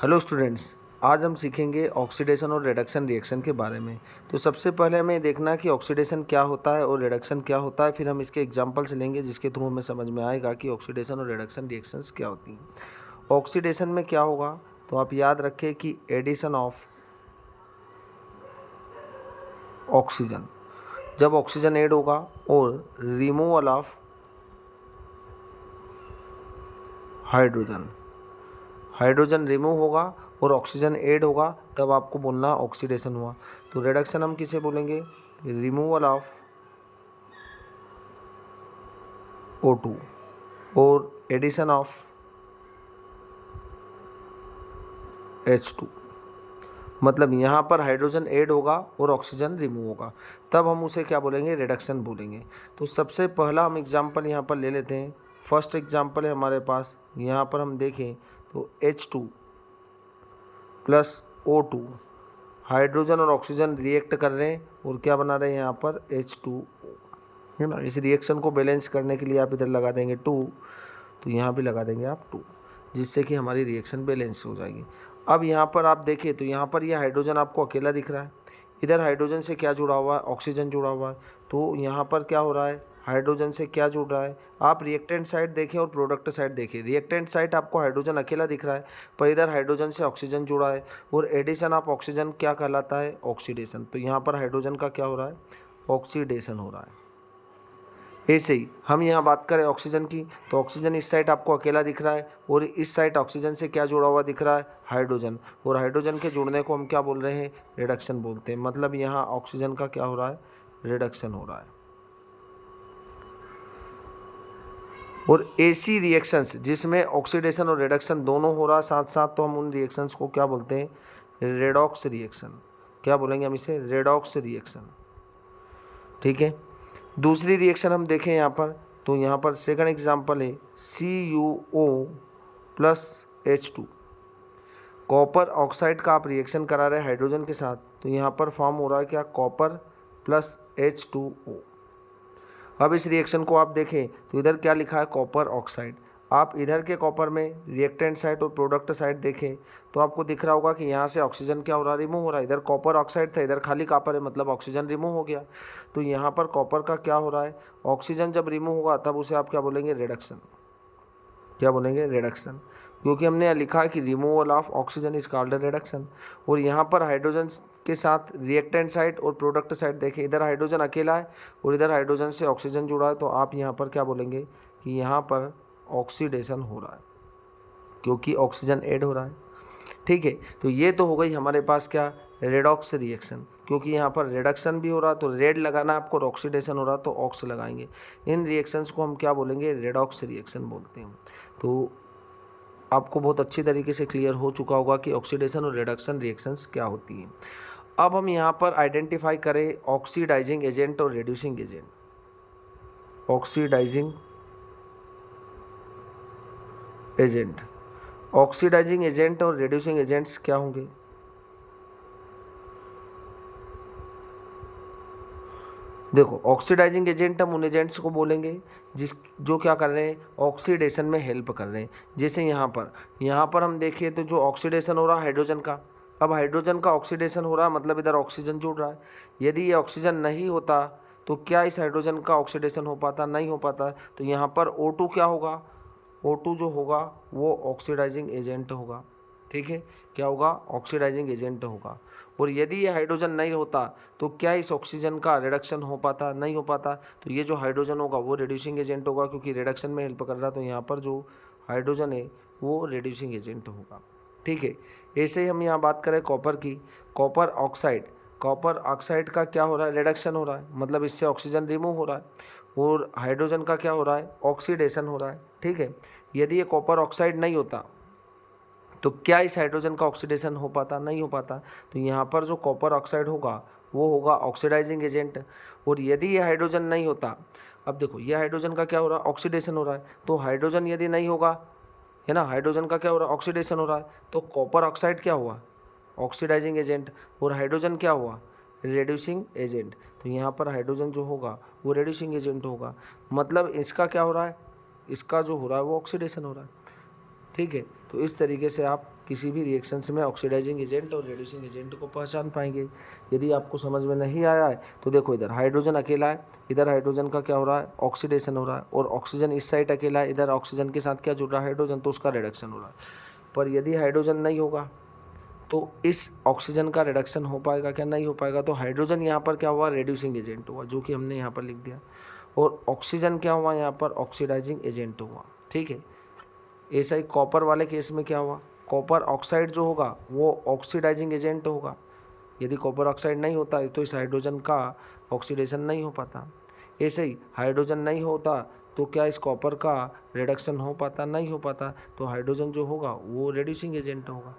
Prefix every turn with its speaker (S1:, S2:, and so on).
S1: Hello students, आज हम सीखेंगे ऑक्सीडेशन और रिडक्शन रिएक्शन के बारे में। तो सबसे पहले हमें देखना है कि ऑक्सीडेशन क्या होता है और रिडक्शन क्या होता है। फिर हम इसके एग्जांपल्स लेंगे जिसके थ्रू हमें समझ में आएगा कि ऑक्सीडेशन और रिडक्शन रिएक्शंस क्या होती हैं। ऑक्सीडेशन में क्या होगा, तो आप याद रखें कि एडिशन ऑफ ऑक्सीजन, जब ऑक्सीजन ऐड होगा और removal of hydrogen, hydrogen remove होगा और ऑक्सीजन ऐड होगा, तब आपको बोलना ऑक्सीडेशन हुआ। तो रिडक्शन हम किसे बोलेंगे, रिमूवल ऑफ O2 और एडिशन ऑफ H2। मतलब यहाँ पर हाइड्रोजन ऐड होगा और ऑक्सीजन रिमूव होगा, तब हम उसे क्या बोलेंगे, रिडक्शन बोलेंगे। तो सबसे पहला हम एग्जाम्पल यहाँ पर ले लेते हैं। फर्स्ट एग्जाम्पल है हमारे पास, यहाँ पर हम देखें तो H2 प्लस O2, हाइड्रोजन और ऑक्सीजन रिएक्ट कर रहे हैं और क्या बना रहे हैं यहाँ पर H2O, है ना। इस रिएक्शन को बैलेंस करने के लिए आप इधर लगा देंगे 2, तो यहाँ भी लगा देंगे आप 2, जिससे कि हमारी रिएक्शन बैलेंस हो जाएगी। अब यहाँ पर आप देखें तो यहाँ पर यह हाइड्रोजन आपको अकेला दिख रहा है, इधर हाइड्रोजन से क्या जुड़ा हुआ है, ऑक्सीजन जुड़ा हुआ है। तो यहाँ पर क्या हो रहा है, हाइड्रोजन से क्या जुड़ रहा है। आप रिएक्टेंट साइड देखें और प्रोडक्ट साइड देखें। रिएक्टेंट साइड आपको हाइड्रोजन अकेला दिख रहा है, पर इधर हाइड्रोजन से ऑक्सीजन जुड़ा है और एडिशन ऑफ ऑक्सीजन क्या कहलाता है, ऑक्सीडेशन। तो यहाँ पर हाइड्रोजन का क्या हो रहा है, ऑक्सीडेशन हो रहा है। ऐसे ही हम यहाँ बात करें ऑक्सीजन की, तो ऑक्सीजन इस साइड आपको अकेला दिख रहा है और इस साइड ऑक्सीजन से क्या जुड़ा हुआ दिख रहा है, हाइड्रोजन। और हाइड्रोजन के जुड़ने को हम क्या बोल रहे हैं, रिडक्शन बोलते हैं। मतलब यहाँ ऑक्सीजन का क्या हो रहा है, रिडक्शन हो रहा है। और ऐसी रिएक्शंस जिसमें ऑक्सीडेशन और रिडक्शन दोनों हो रहा साथ साथ, तो हम उन रिएक्शंस को क्या बोलते हैं, रेडॉक्स रिएक्शन। क्या बोलेंगे हम इसे, रेडॉक्स रिएक्शन। ठीक है। दूसरी रिएक्शन हम देखें यहाँ पर, तो यहाँ पर सेकंड एग्जांपल है CuO plus H2। Copper oxide का आप रिएक्शन करा रहे हैं हाइड्रोजन के साथ, तो यहाँ पर फॉर्म हो रहा है क्या, कॉपर प्लस H2O। अब इस रिएक्शन को आप देखें तो इधर क्या लिखा है, कॉपर ऑक्साइड। आप इधर के कॉपर में रिएक्टेंट साइड और प्रोडक्ट साइड देखें तो आपको दिख रहा होगा कि यहाँ से ऑक्सीजन क्या हो रहा है, रिमूव हो रहा है। इधर कॉपर ऑक्साइड था, इधर खाली कॉपर है, मतलब ऑक्सीजन रिमूव हो गया। तो यहाँ पर कॉपर का क्या हो रहा है, ऑक्सीजन जब रिमूव होगा तब उसे आप क्या बोलेंगे, रिडक्शन। क्या बोलेंगे, रिडक्शन। क्योंकि हमने यहाँ लिखा है कि removal of oxygen is called reduction. और यहाँ पर हाइड्रोजन के साथ रिएक्टेंट साइड और प्रोडक्ट साइड देखें, इधर हाइड्रोजन अकेला है और इधर हाइड्रोजन से ऑक्सीजन जुड़ा है, तो आप यहाँ पर क्या बोलेंगे कि यहाँ पर ऑक्सीडेशन हो रहा है, क्योंकि ऑक्सीजन ऐड हो रहा है। ठीक है। तो ये तो हो गई हमारे पास क्या, रेडॉक्स रिएक्शन। क्योंकि यहाँ पर रिडक्शन भी हो रहा तो रेड लगाना आपको, और ऑक्सीडेशन हो रहा तो ऑक्स लगाएंगे। इन रिएक्शंस को हम क्या बोलेंगे, रेडॉक्स रिएक्शन बोलते हैं। तो आपको बहुत अच्छी तरीके से क्लियर हो चुका होगा कि ऑक्सीडेशन और रिडक्शन रिएक्शंस क्या होती हैं। अब हम यहाँ पर आइडेंटिफाई करें ऑक्सीडाइजिंग एजेंट और reducing agent. Oxidising agent, oxidising agent और रिड्यूसिंग एजेंट्स क्या होंगे। देखो, ऑक्सीडाइजिंग एजेंट हम उन एजेंट्स को बोलेंगे जो क्या कर रहे हैं, ऑक्सीडेशन में हेल्प कर रहे हैं। जैसे यहाँ पर हम देखिए तो जो ऑक्सीडेशन हो रहा है हाइड्रोजन का, अब हाइड्रोजन का ऑक्सीडेशन हो रहा है, मतलब इधर ऑक्सीजन जुड़ रहा है। यदि ये ऑक्सीजन नहीं होता तो क्या इस हाइड्रोजन का ऑक्सीडेशन हो पाता, नहीं हो पाता। तो यहाँ पर O2 क्या होगा, O2 जो होगा वो ऑक्सीडाइजिंग एजेंट होगा। ठीक है, क्या होगा, ऑक्सीडाइजिंग एजेंट होगा। और यदि ये हाइड्रोजन नहीं होता तो क्या इस ऑक्सीजन का रिडक्शन हो पाता, नहीं हो पाता। तो ये जो हाइड्रोजन होगा वो रिड्यूसिंग एजेंट होगा, क्योंकि रिडक्शन में हेल्प कर रहा है। तो यहाँ पर जो हाइड्रोजन है वो रिड्यूसिंग एजेंट होगा। ठीक है। ऐसे ही हम यहाँ बात करें कॉपर की, कॉपर ऑक्साइड, कॉपर ऑक्साइड का क्या हो रहा है, रिडक्शन हो रहा है, मतलब इससे ऑक्सीजन रिमूव हो रहा है और हाइड्रोजन का क्या हो रहा है, ऑक्सीडेशन हो रहा है। ठीक है। यदि ये कॉपर ऑक्साइड नहीं होता तो क्या इस हाइड्रोजन का ऑक्सीडेशन हो पाता, नहीं हो पाता। तो यहाँ पर जो कॉपर ऑक्साइड होगा वो होगा ऑक्सीडाइजिंग एजेंट। और यदि ये हाइड्रोजन नहीं होता, अब देखो ये हाइड्रोजन का क्या हो रहा है, ऑक्सीडेशन हो रहा है। तो हाइड्रोजन यदि नहीं होगा, है ना, हाइड्रोजन का क्या हो रहा है, ऑक्सीडेशन हो रहा है, तो कॉपर ऑक्साइड क्या हुआ, ऑक्सीडाइजिंग एजेंट, और हाइड्रोजन क्या हुआ, रिड्यूसिंग एजेंट। तो यहाँ पर हाइड्रोजन जो होगा वो रिड्यूसिंग एजेंट होगा, मतलब इसका क्या हो रहा है, इसका जो हो रहा है वो ऑक्सीडेशन हो रहा है। ठीक है। तो इस तरीके से आप किसी भी रिएक्शंस में ऑक्सीडाइजिंग एजेंट और रिड्यूसिंग एजेंट को पहचान पाएंगे। यदि आपको समझ में नहीं आया है तो देखो, इधर हाइड्रोजन अकेला है, इधर हाइड्रोजन का क्या हो रहा है, ऑक्सीडेशन हो रहा है, और ऑक्सीजन इस साइड अकेला है, इधर ऑक्सीजन के साथ क्या जुड़ रहा है, हाइड्रोजन, तो उसका रिडक्शन हो रहा है। पर यदि हाइड्रोजन नहीं होगा तो इस ऑक्सीजन का रिडक्शन हो पाएगा क्या, नहीं हो पाएगा। तो हाइड्रोजन यहाँ पर क्या हुआ, रेड्यूसिंग एजेंट हुआ, जो कि हमने यहाँ पर लिख दिया, और ऑक्सीजन क्या हुआ यहाँ पर, ऑक्सीडाइजिंग एजेंट हुआ। ठीक है, ऐसा ही कॉपर वाले केस में क्या हुआ, कॉपर ऑक्साइड जो होगा वो ऑक्सीडाइजिंग एजेंट होगा। यदि कॉपर ऑक्साइड नहीं होता है तो इस हाइड्रोजन का ऑक्सीडेशन नहीं हो पाता। ऐसे ही हाइड्रोजन नहीं होता तो क्या इस कॉपर का रिडक्शन हो पाता, नहीं हो पाता। तो हाइड्रोजन जो होगा वो रिड्यूसिंग एजेंट होगा।